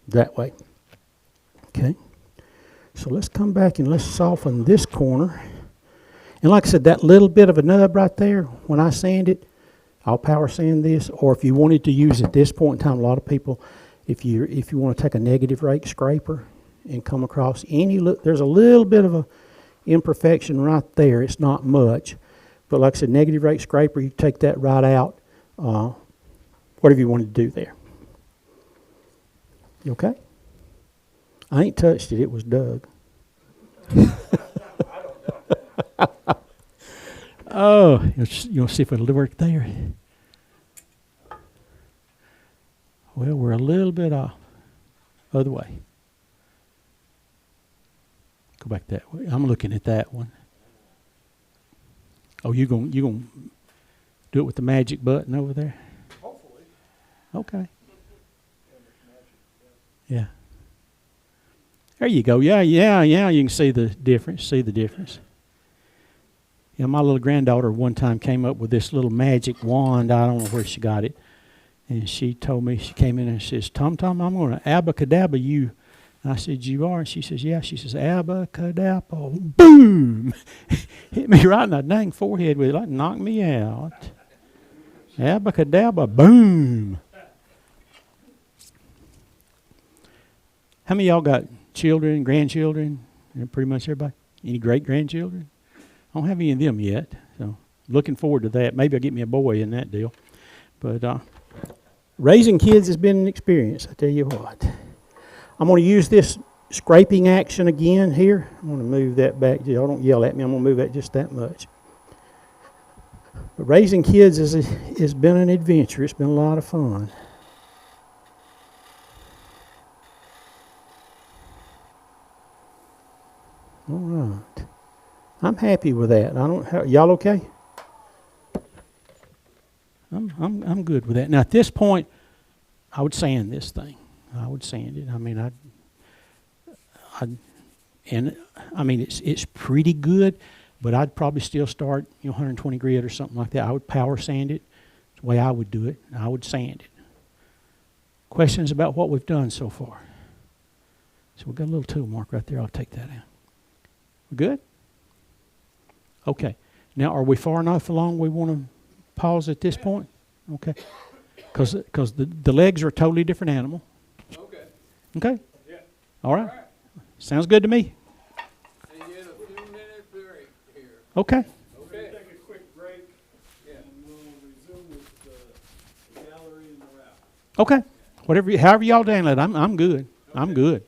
That way. Okay. So let's come back and let's soften this corner. And like I said, that little bit of a nub right there, when I sand it, I'll power sand this. Or if you wanted to use at this point in time, a lot of people, if you want to take a negative rake scraper and come across any, there's a little bit of a imperfection right there. It's not much. But like I said, negative rake scraper, you take that right out, whatever you want to do there. You okay? I ain't touched it. It was Doug. Oh, you'll see if it'll work there. Well, we're a little bit off. Other way. Go back that way. I'm looking at that one. Oh, you gonna do it with the magic button over there? Hopefully. Okay. Yeah. There you go. Yeah. You can see the difference. Yeah, my little granddaughter one time came up with this little magic wand. I don't know where she got it. And she told me, she came in and says, Tom, I'm going to abracadabra you. And I said, you are? And she says, yeah. She says, abracadabra. Boom! Hit me right in the dang forehead with it, like knocked me out. Abracadabra. Boom! How many of y'all got children, grandchildren? Pretty much everybody? Any great-grandchildren? I don't have any of them yet, so looking forward to that. Maybe I'll get me a boy in that deal. But raising kids has been an experience, I tell you what. I'm going to use this scraping action again here. I'm going to move that back. Y'all don't yell at me. I'm going to move that just that much. But raising kids has been an adventure. It's been a lot of fun. All right. I'm happy with that. Y'all okay? I'm good with that. Now at this point, I would sand this thing. I would sand it. I mean, it's pretty good, but I'd probably still start 120 grit or something like that. I would power sand it. That's the way I would do it. I would sand it. Questions about what we've done so far? So we've got a little tool mark right there. I'll take that out. We good? Okay. Now, are we far enough along we want to pause at this point? Okay. Because the legs are a totally different animal. Okay. Okay? Yeah. All right. Sounds good to me. And get a 2-minute break here. Okay. Okay. Take a quick break, Yeah. and we'll resume with the gallery and the wrap. Okay. However y'all handle it, I'm good. I'm good.